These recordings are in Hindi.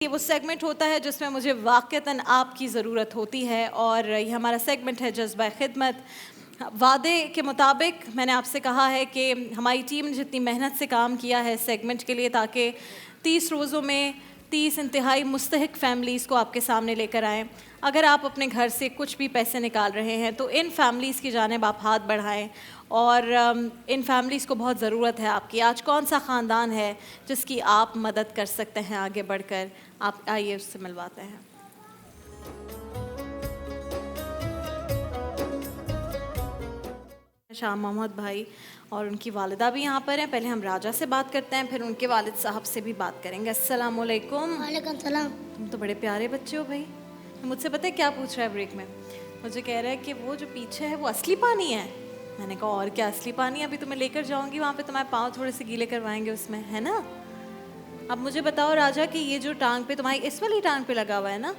ये वो सेगमेंट होता है जिसमें मुझे वाक़तन आपकी ज़रूरत होती है और ये हमारा सेगमेंट है जज्बा खिदमत। वादे के मुताबिक मैंने आपसे कहा है कि हमारी टीम ने जितनी मेहनत से काम किया है सेगमेंट के लिए ताकि 30 रोज़ों में 30 इंतहाई मुस्तहिक फैमिलीज़ को आपके सामने लेकर आएँ। अगर आप अपने घर से कुछ भी पैसे निकाल रहे हैं तो इन फैमिलीज़ की जानिब आप हाथ बढ़ाएं और इन फैमिलीज़ को बहुत ज़रूरत है आपकी। आज कौन सा ख़ानदान है जिसकी आप मदद कर सकते हैं आगे बढ़कर? आप आइए उससे मिलवाते हैं। शाह मोहम्मद भाई और उनकी वालिदा भी यहाँ पर हैं। पहले हम राजा से बात करते हैं, फिर उनके वालिद साहब से भी बात करेंगे। अस्सलाम वालेकुम। वालेकुम सलाम। तुम तो बड़े प्यारे बच्चे हो भाई। मुझसे पता है क्या पूछ रहा है ब्रेक में? मुझे कह रहा है कि वो जो पीछे है वो असली पानी है। मैंने कहा और क्या असली पानी? अभी तुम्हें लेकर जाऊँगी वहाँ पे, तुम्हारे पाँव थोड़े से गीले करवाएंगे उसमें, है ना? अब मुझे बताओ राजा कि ये जो टांग पे तुम्हारी इस वाली टांग पे लगा हुआ है ना,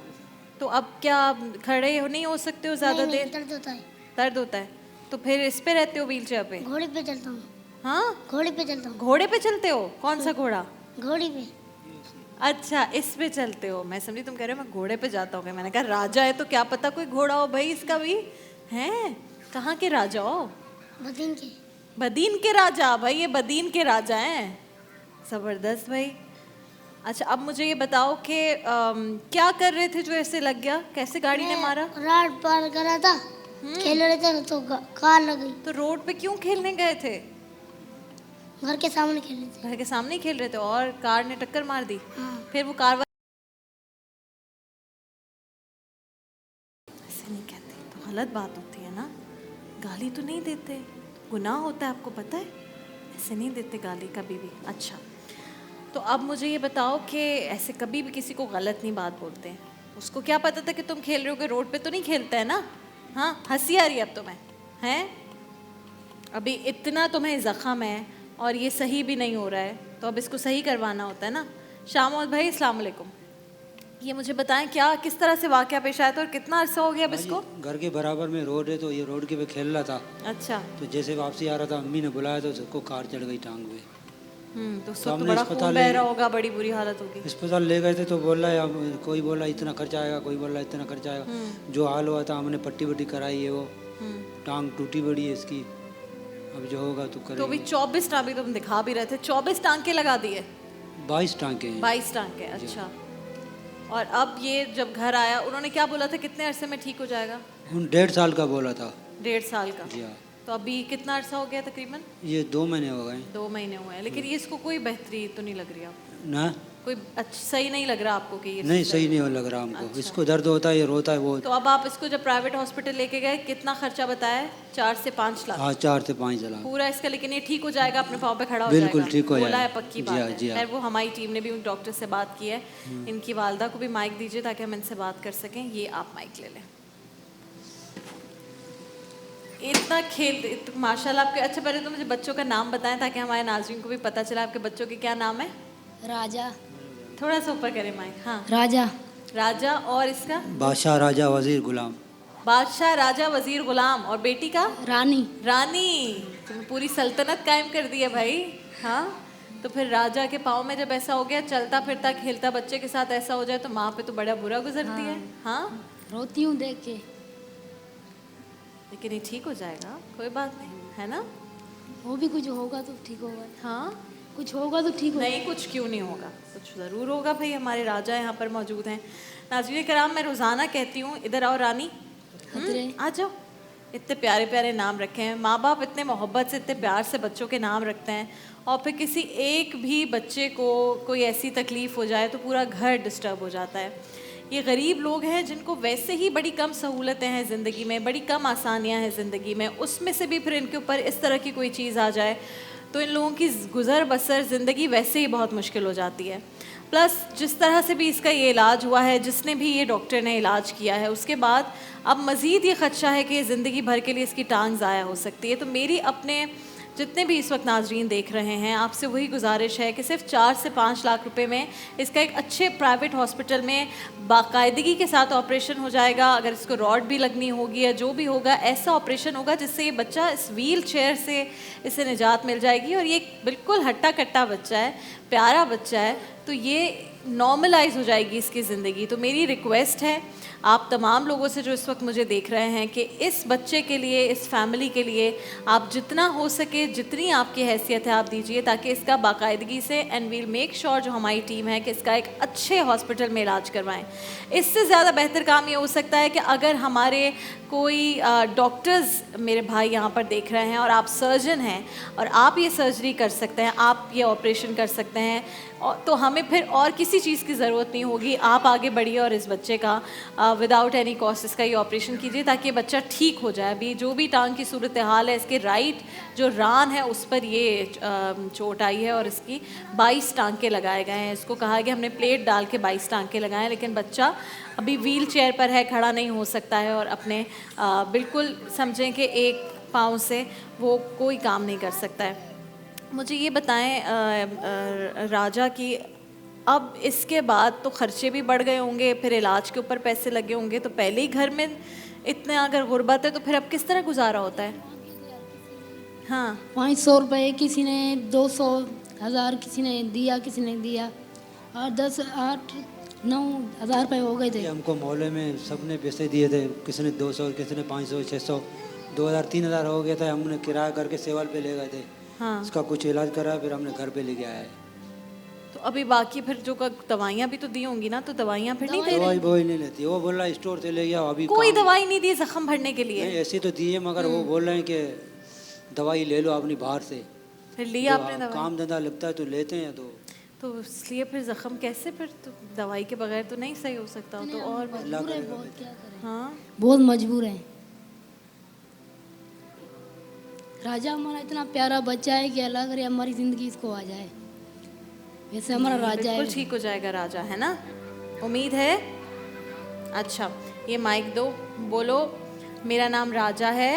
तो अब क्या खड़े नहीं हो सकते हो ज़्यादा देर? दर्द होता है। दर्द होता है तो फिर इस पे रहते हो व्हील चेयर पे? घोड़े पे चलता हूँ। हाँ, घोड़े पे चलता हूँ। घोड़े पे चलते हो? कौन सा घोड़ा? घोड़ी पे। अच्छा, इस पे चलते हो। मैं समझी तुम कह रहे हो मैं घोड़े पे जाता हूँ। मैंने कहा राजा है तो क्या पता कोई घोड़ा हो भाई इसका भी हैं। कहाँ के राजा हो? बदीन के। बदीन के राजा? भाई ये बदीन के राजा हैं, ज़बरदस्त भाई। अच्छा अब मुझे ये बताओ कि क्या कर रहे थे जो ऐसे लग गया? कैसे गाड़ी ने मारा? रात पार करा था, खेल रहे थे तो कार लग गई। तो रोड पे क्यों खेलने गए थे? घर के सामने खेल रहे थे। घर के सामने ही खेल रहे थे और कार ने टक्कर मार दी। हाँ। फिर वो कार ऐसे नहीं कहते तो गलत बात होती है ना। गाली तो नहीं देते, गुनाह होता है, आपको पता है? ऐसे नहीं देते गाली कभी भी। अच्छा तो अब मुझे ये बताओ कि ऐसे कभी भी किसी को गलत नहीं बात बोलते हैं। उसको क्या पता था कि तुम खेल रहे हो? कि रोड पे तो नहीं खेलते है ना? हाँ, हंसी आ रही है अब तुम्हें, हैं? अभी इतना तुम्हें ज़ख़म है और ये सही भी नहीं हो रहा है तो अब इसको सही करवाना होता है ना। शाह मोहम्मद भाई अस्सलाम वालेकुम। ये मुझे बताएं क्या किस तरह से वाक़या पेश आया था और कितना अर्सा हो गया अब इसको? घर के बराबर में रोड है तो ये रोड के पे खेल रहा था। अच्छा। तो जैसे वापसी आ रहा था अम्मी ने बुलाया तो उसको कार चढ़ गई टांग पे। तो तो हमने बड़ा अस्पताल खून बह रहा होगा, बड़ी बुरी हालत होगी। अस्पताल ले गए थे तो बोल रहा है कोई बोल रहा इतना खर्चा आएगा, कोई बोल रहा इतना खर्चा आएगा। जो हाल हुआ था हमने पट्टी वट्टी कराई है, वो टांग टूटी बड़ी है इसकी। अब जो होगा तो करेंगे। तो अभी 24 टांगे तुम दिखा भी रहे थे, 24 टांके लगा दिए? 22 टांके हैं। 22 टांके, अच्छा। और अब ये जब घर आया उन्होंने क्या बोला था कितने अरसे में ठीक हो जाएगा? 1.5 साल का बोला था। 1.5 साल का? जी हाँ। तो अभी कितना अरसा हो गया तकरीबन? ये 2 महीने हो गए। 2 महीने हुए हैं, लेकिन ये इसको कोई बेहतरी तो नहीं लग रही आपको? ना, कोई अच्छा सही नहीं लग रहा आपको कि ये? नहीं सही नहीं लग रहा हमको। अच्छा। इसको दर्द होता है, ये रोता है वो। तो अब आप इसको जब प्राइवेट हॉस्पिटल लेके गए कितना खर्चा बताया? 4 से 5 लाख? हाँ 4 से 5 लाख पूरा इसका। लेकिन ये ठीक हो जाएगा, अपने पाँव पे खड़ा हो बिल्कुल जाएगा? ठीक हो बोला है, जाएगा। पक्की जी बात हाँ, है। जी हाँ। खैर वो हमारी टीम ने भी उन डॉक्टर से बात की है। इनकी वालदा को भी माइक दीजिए ताकि हम इनसे बात कर सकें। ये आप माइक ले लें। इतना खेल माशाल्लाह आपके। अच्छा पहले तो मुझे बच्चों का नाम बताएं ताकि हमारे नाज़रीन को भी पता चला आपके बच्चों के क्या नाम है। राजा। थोड़ा सा ऊपर करें माइक। हाँ, राजा। राजा। और इसका? बादशाह राजा वजीर गुलाम। बादशाह राजा वजीर गुलाम। और बेटी का? रानी। रानी। तुमने पूरी सल्तनत कायम कर दी है भाई। हाँ, तो फिर राजा के पाँव में जब ऐसा हो गया, चलता फिरता खेलता बच्चे के साथ ऐसा हो जाए तो माँ पे तो बड़ा बुरा गुजरती है। हाँ, रोती हूँ देख के। लेकिन ये ठीक हो जाएगा, कोई बात नहीं, है ना? वो भी कुछ होगा तो ठीक होगा। हाँ, कुछ होगा तो ठीक होगा। नहीं कुछ क्यों नहीं होगा, कुछ ज़रूर होगा भाई। हमारे राजा यहाँ पर मौजूद हैं। नाज़रीन कराम, मैं रोज़ाना कहती हूँ इधर आओ रानी, आ जाओ। इतने प्यारे प्यारे नाम रखे हैं माँ बाप, इतने मोहब्बत से इतने प्यार से बच्चों के नाम रखते हैं। और फिर किसी एक भी बच्चे को कोई ऐसी तकलीफ़ हो जाए तो पूरा घर डिस्टर्ब हो जाता है। ये गरीब लोग हैं जिनको वैसे ही बड़ी कम सहूलतें हैं ज़िंदगी में, बड़ी कम आसानियाँ हैं ज़िंदगी में, उसमें से भी फिर इनके ऊपर इस तरह की कोई चीज़ आ जाए तो इन लोगों की गुज़र बसर ज़िंदगी वैसे ही बहुत मुश्किल हो जाती है। प्लस जिस तरह से भी इसका ये इलाज हुआ है, जिसने भी ये डॉक्टर ने इलाज किया है, उसके बाद अब मज़ीद ये ख़दशा है कि ज़िंदगी भर के लिए इसकी टांग ज़ाया हो सकती है। तो मेरी अपने जितने भी इस वक्त नाजरीन देख रहे हैं आपसे वही गुजारिश है कि सिर्फ 4 से 5 लाख रुपए में इसका एक अच्छे प्राइवेट हॉस्पिटल में बाकायदगी के साथ ऑपरेशन हो जाएगा। अगर इसको रॉड भी लगनी होगी या जो भी होगा, ऐसा ऑपरेशन होगा जिससे ये बच्चा इस व्हील चेयर से इसे निजात मिल जाएगी। और ये बिल्कुल हट्टा कट्टा बच्चा है, प्यारा बच्चा है, तो ये नॉर्मलाइज हो जाएगी इसकी ज़िंदगी। तो मेरी रिक्वेस्ट है आप तमाम लोगों से जो इस वक्त मुझे देख रहे हैं कि इस बच्चे के लिए, इस फैमिली के लिए आप जितना हो सके, जितनी आपकी हैसियत है आप दीजिए, ताकि इसका बाकायदगी से एंड वील मेक श्योर जो हमारी टीम है कि इसका एक अच्छे हॉस्पिटल में इलाज करवाएं। इससे ज़्यादा बेहतर काम ये हो सकता है कि अगर हमारे कोई डॉक्टर्स मेरे भाई यहाँ पर देख रहे हैं और आप सर्जन हैं और आप ये सर्जरी कर सकते हैं, आप ये ऑपरेशन कर सकते हैं, तो हमें फिर और किसी चीज़ की ज़रूरत नहीं होगी। आप आगे बढ़िए और इस बच्चे का विदाउट एनी कॉस्ट इसका ये ऑपरेशन कीजिए ताकि ये बच्चा ठीक हो जाए। अभी जो भी टांग की सूरत हाल है, इसके राइट जो रान है उस पर ये चोट आई है और इसकी 22 टांके लगाए गए हैं। इसको कहा कि हमने प्लेट डाल के 22 टांके लगाए हैं, लेकिन बच्चा अभी व्हील चेयर पर है, खड़ा नहीं हो सकता है और अपने बिल्कुल समझें कि एक पाँव से वो कोई काम नहीं कर सकता है। मुझे ये बताएं राजा कि अब इसके बाद तो खर्चे भी बढ़ गए होंगे, फिर इलाज के ऊपर पैसे लगे होंगे, तो पहले ही घर में इतने अगर गुर्बत है तो फिर अब किस तरह गुजारा होता है? हाँ, 500 रुपये किसी ने, 200, 1000 किसी ने दिया, किसी ने दिया, और 10, 8, 9 हज़ार रुपये हो गए थे। हमको मोहल्ले में सबने पैसे दिए थे, किसी ने 200, किसी ने 500, 600, 2000, 3000 हो गया था। हमने किराया करके सेवल पे ले गए थे। हाँ। इसका कुछ इलाज करा, फिर हमने घर पे लेके आया है। तो अभी बाकी फिर जो दवाइयाँ भी तो दी होंगी ना, तो दवाइयाँ फिर नहीं दे दवाई रही? वही नहीं लेती, वो बोल रहा है स्टोर से ले गया। अभी कोई दवाई नहीं दी जख्म भरने के लिए? नहीं, ऐसी तो दी है, मगर वो बोल रहे हैं कि दवाई ले लो अपनी बाहर से। फिर लिया आपने दवाई? काम धंधा लगता है तो लेते हैं। तो इसलिए फिर जख्म कैसे, फिर तो दवाई के बगैर तो नहीं सही हो सकता हो, तो और मजबूर है बहुत, क्या करें। हाँ, बहुत मजबूर है। राजा हमारा इतना प्यारा बच्चा है कि अल्लाह करे हमारी ज़िंदगी इसको आ जाए। वैसे हमारा राजा है, बिल्कुल ठीक हो जाएगा राजा, है ना? उम्मीद है। अच्छा, ये माइक दो, बोलो मेरा नाम राजा है।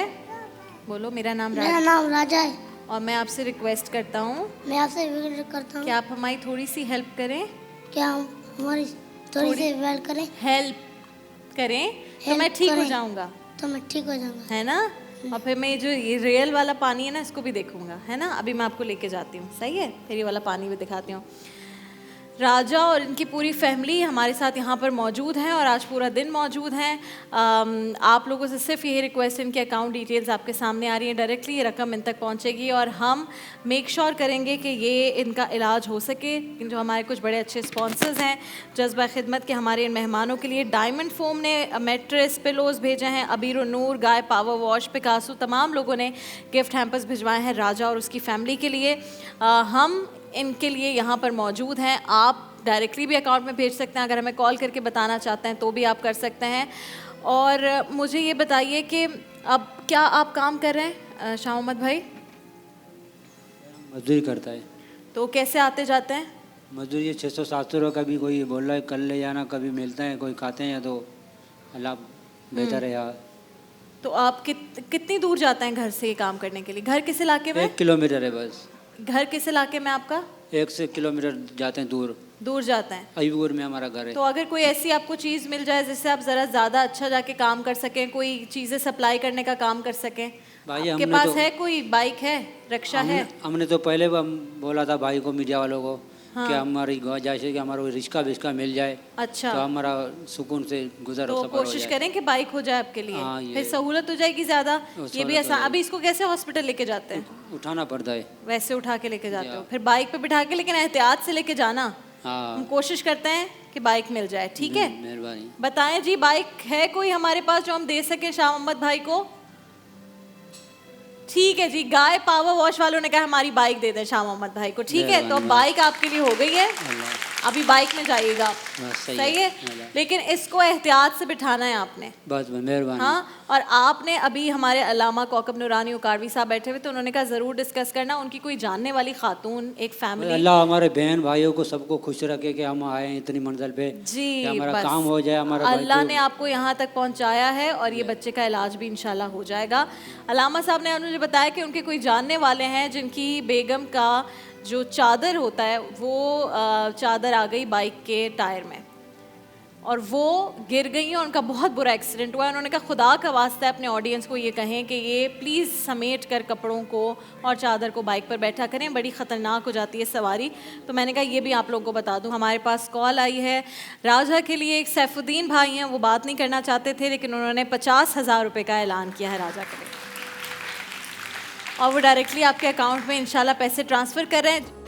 बोलो मेरा नाम मेरा राजा, नाम राजा है। और मैं आपसे रिक्वेस्ट करता हूँ मैं आपसे विनती करता हूँ कि आप हमारी थोड़ी सी हेल्प करें। क्या हम हमारी थोड़ी सी हेल्प करें? हेल्प करें तो Help मैं ठीक हो करें। जाऊँगा, तो मैं ठीक हो जाऊँगा। है ना? और फिर मैं जो ये रियल वाला पानी है ना, इसको भी देखूंगा, है ना? अभी मैं आपको लेके जाती हूँ, सही है? फिर ये वाला पानी भी दिखाती हूँ। राजा और इनकी पूरी फैमिली हमारे साथ यहाँ पर मौजूद हैं और आज पूरा दिन मौजूद हैं। आप लोगों से सिर्फ यही रिक्वेस्ट है, इनकी अकाउंट डिटेल्स आपके सामने आ रही है, डायरेक्टली ये रकम इन तक पहुँचेगी और हम मेक श्योर करेंगे कि ये इनका इलाज हो सके। जो हमारे कुछ बड़े अच्छे स्पॉन्सर्स हैं जज्बा खिदमत के, हमारे इन मेहमानों के लिए डायमंड फोम ने मेट्रेस पिलोज भेजे हैं, अबीर नूर, गाय पावर वॉश, पिकासो, तमाम लोगों ने गिफ्ट हैम्पर्स भिजवाए हैं राजा और उसकी फैमिली के लिए। हम इनके लिए यहाँ पर मौजूद हैं। आप डायरेक्टली भी अकाउंट में भेज सकते हैं, अगर हमें कॉल करके बताना चाहते हैं तो भी आप कर सकते हैं। और मुझे ये बताइए कि अब क्या आप काम कर रहे हैं शाह मोहम्मद भाई? मजदूरी करता है। तो कैसे आते जाते हैं? मजदूरी ये 600-700 रुपये, कभी कोई बोल रहा है कल ले जाना, कभी मिलते हैं, कोई खाते हैं, तो अल्लाह बेहतर है यार। तो आप कितनी दूर जाते हैं घर से ये काम करने के लिए? घर किस इलाके में? 1 किलोमीटर है बस। घर किस इलाके में आपका? 1 से किलोमीटर जाते हैं दूर जाते हैं। अयूपुर में हमारा घर है। तो अगर कोई ऐसी आपको चीज़ मिल जाए जिससे आप ज़रा ज़्यादा अच्छा जाके काम कर सकें, कोई चीज़ें सप्लाई करने का काम कर सकें, भाई आपके हमने पास तो- है कोई बाइक है, रिक्शा है? हमने तो पहले बोला था भाई को, मीडिया वालों को, कि हमारी जैसे कि हमारा रिश्का विश्का मिल जाए अच्छा, तो हमारा सुकून से गुजर तो सफर हो कोशिश जाए। करें कि बाइक हो जाए आपके लिए। हाँ, ये- फिर सहूलत हो जाएगी ज़्यादा। ये भी सहूलत हो आसान। जाएगी। अभी इसको कैसे हॉस्पिटल लेके जाते हैं? उठाना पड़ता है। वैसे उठा के लेके जाते हो, फिर बाइक पे बिठा के, लेकिन एहतियात से लेके जाना। हाँ, हम कोशिश करते हैं कि बाइक मिल जाए, ठीक है? मेहरबानी। बताएं जी, बाइक है कोई हमारे पास जो हम दे सके शाह मोहम्मद भाई को? ठीक है जी, गाय पावर वॉश वालों ने कहा हमारी बाइक दे दें शाह मोहम्मद भाई को, ठीक है? तो मेहरबानी। बाइक आपके लिए हो गई है, अभी बाइक में जाइएगा, सही सही है? अल्लाह। लेकिन इसको एहतियात से बिठाना है आपने, बस मेहरबानी। हाँ? और आपने अभी हमारे अल्लामा कौकब नूरानी उकारवी साहब बैठे हुए, तो उन्होंने कहा ज़रूर डिस्कस करना। उनकी कोई जानने वाली खातून, एक फैमिली। अल्लाह हमारे बहन भाइयों को सबको खुश रखे कि हम आए हैं इतनी मंजिल पे, जी, कि हमारा बस काम हो जाए। हमारा भाई अल्लाह को- ने आपको यहाँ तक पहुँचाया है और ये बच्चे का इलाज भी इंशाल्लाह हो जाएगा। अलामा साहब ने मुझे बताया कि उनके कोई जानने वाले हैं जिनकी बेगम का जो चादर होता है वो चादर आ गई बाइक के टायर में, और वो गिर गई हैं, उनका बहुत बुरा एक्सीडेंट हुआ है। उन्होंने कहा खुदा का वास्ता है अपने ऑडियंस को ये कहें कि ये प्लीज़ समेट कर कपड़ों को और चादर को बाइक पर बैठा करें, बड़ी ख़तरनाक हो जाती है सवारी। तो मैंने कहा ये भी आप लोगों को बता दूं। हमारे पास कॉल आई है राजा के लिए, एक सैफुद्दीन भाई हैं, वो बात नहीं करना चाहते थे लेकिन उन्होंने 50,000 रुपये का ऐलान किया है राजा के लिए, और वो डायरेक्टली आपके अकाउंट में इंशाल्लाह पैसे ट्रांसफ़र कर रहे हैं।